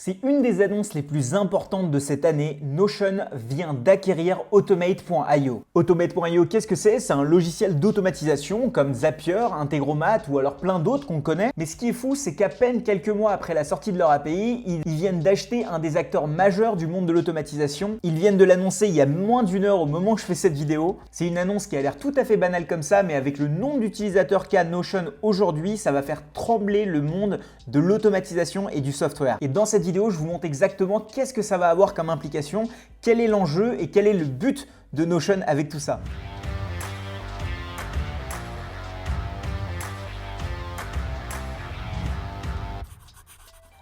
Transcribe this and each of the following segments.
C'est une des annonces les plus importantes de cette année. Notion vient d'acquérir Automate.io. Automate.io, qu'est-ce que c'est? C'est un logiciel d'automatisation comme Zapier, Integromat ou alors plein d'autres qu'on connaît. Mais ce qui est fou, c'est qu'à peine quelques mois après la sortie de leur API, ils viennent d'acheter un des acteurs majeurs du monde de l'automatisation. Ils viennent de l'annoncer il y a moins d'une heure au moment où je fais cette vidéo. C'est une annonce qui a l'air tout à fait banale comme ça, mais avec le nombre d'utilisateurs qu'a Notion aujourd'hui, ça va faire trembler le monde de l'automatisation et du software. Et dans cette vidéo, je vous montre exactement qu'est-ce que ça va avoir comme implication, quel est l'enjeu et quel est le but de Notion avec tout ça.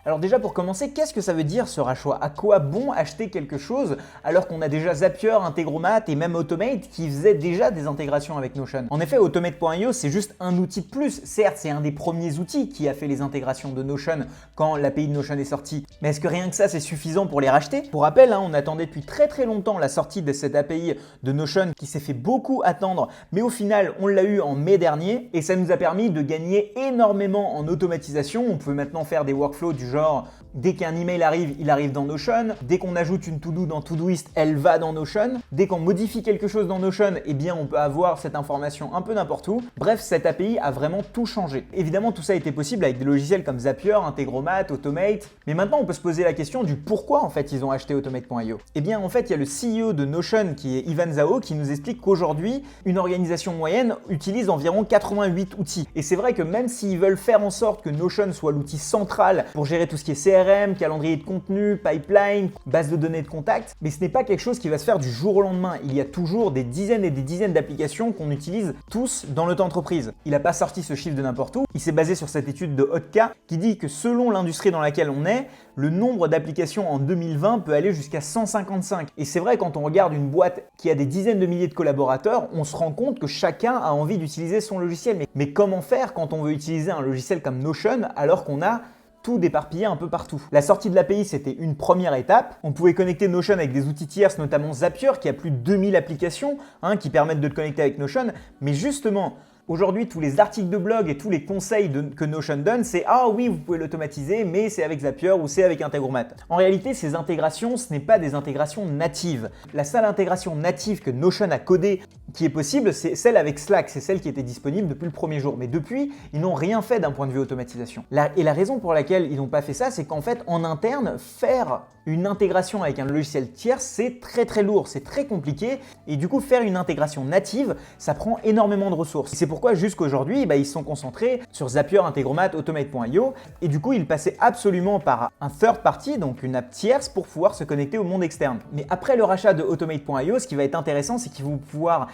Alors déjà pour commencer, qu'est-ce que ça veut dire ce rachat? À quoi bon acheter quelque chose alors qu'on a déjà Zapier, Integromat et même Automate qui faisaient déjà des intégrations avec Notion? En effet, Automate.io c'est juste un outil de plus. Certes, c'est un des premiers outils qui a fait les intégrations de Notion quand l'API de Notion est sortie. Mais est-ce que rien que ça c'est suffisant pour les racheter? Pour rappel, on attendait depuis très longtemps la sortie de cette API de Notion qui s'est fait beaucoup attendre. Mais au final, on l'a eu en mai dernier et ça nous a permis de gagner énormément en automatisation. On peut maintenant faire des workflows du genre, dès qu'un email arrive, il arrive dans Notion. Dès qu'on ajoute une to-do dans Todoist, elle va dans Notion. Dès qu'on modifie quelque chose dans Notion, eh bien on peut avoir cette information un peu n'importe où. Bref, cette API a vraiment tout changé. Évidemment, tout ça a été possible avec des logiciels comme Zapier, Integromat, Automate. Mais maintenant, on peut se poser la question du pourquoi en fait ils ont acheté Automate.io. Eh bien en fait, il y a le CEO de Notion qui est Ivan Zhao qui nous explique qu'aujourd'hui, une organisation moyenne utilise environ 88 outils. Et c'est vrai que même s'ils veulent faire en sorte que Notion soit l'outil central pour gérer tout ce qui est CRM, calendrier de contenu, pipeline, base de données de contact, mais ce n'est pas quelque chose qui va se faire du jour au lendemain. Il y a toujours des dizaines et des dizaines d'applications qu'on utilise tous dans notre entreprise. Il n'a pas sorti ce chiffre de n'importe où, il s'est basé sur cette étude de Hotka qui dit que selon l'industrie dans laquelle on est, le nombre d'applications en 2020 peut aller jusqu'à 155. Et c'est vrai, quand on regarde une boîte qui a des dizaines de milliers de collaborateurs, on se rend compte que chacun a envie d'utiliser son logiciel. Mais comment faire quand on veut utiliser un logiciel comme Notion alors qu'on a tout d'éparpillé un peu partout? La sortie de l'API, c'était une première étape. On pouvait connecter Notion avec des outils tierces, notamment Zapier, qui a plus de 2000 applications qui permettent de te connecter avec Notion. Mais justement, aujourd'hui, tous les articles de blog et tous les conseils que Notion donne, c'est « Ah oui, vous pouvez l'automatiser, mais c'est avec Zapier ou c'est avec Integromat ». En réalité, ces intégrations, ce n'est pas des intégrations natives. La seule intégration native que Notion a codée qui est possible, c'est celle avec Slack. C'est celle qui était disponible depuis le premier jour. Mais depuis, ils n'ont rien fait d'un point de vue automatisation. Et la raison pour laquelle ils n'ont pas fait ça, c'est qu'en fait, en interne, faire une intégration avec un logiciel tiers, c'est très lourd, c'est très compliqué. Et du coup, faire une intégration native, ça prend énormément de ressources. C'est pourquoi jusqu'aujourd'hui, ils se sont concentrés sur Zapier, Integromat, Automate.io. Et du coup, ils passaient absolument par un third party, donc une app tierce, pour pouvoir se connecter au monde externe. Mais après le rachat de Automate.io, ce qui va être intéressant, c'est qu'ils vont pouvoir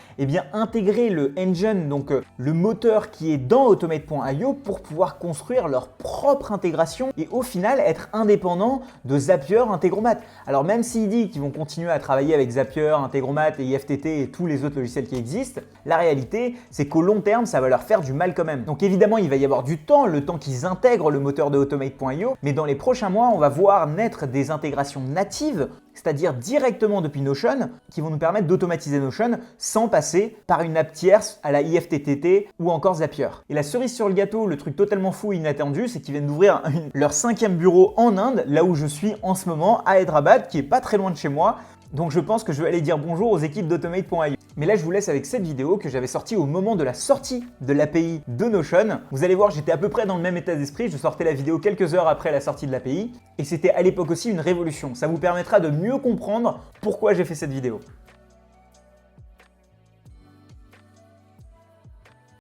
intégrer le engine, donc le moteur qui est dans Automate.io pour pouvoir construire leur propre intégration et au final être indépendant de Zapier, Integromat. Alors même s'il dit qu'ils vont continuer à travailler avec Zapier, Integromat et IFTT et tous les autres logiciels qui existent, la réalité c'est qu'au long terme ça va leur faire du mal quand même. Donc évidemment il va y avoir du temps, le temps qu'ils intègrent le moteur de Automate.io, mais dans les prochains mois on va voir naître des intégrations natives, c'est-à-dire directement depuis Notion, qui vont nous permettre d'automatiser Notion sans passer par une app tierce à la IFTTT ou encore Zapier. Et la cerise sur le gâteau, le truc totalement fou et inattendu, c'est qu'ils viennent d'ouvrir leur 5e bureau en Inde, là où je suis en ce moment, à Hyderabad, qui est pas très loin de chez moi. Donc je pense que je vais aller dire bonjour aux équipes d'Automate.io. Mais là je vous laisse avec cette vidéo que j'avais sortie au moment de la sortie de l'API de Notion. Vous allez voir, j'étais à peu près dans le même état d'esprit, je sortais la vidéo quelques heures après la sortie de l'API et c'était à l'époque aussi une révolution. Ça vous permettra de mieux comprendre pourquoi j'ai fait cette vidéo.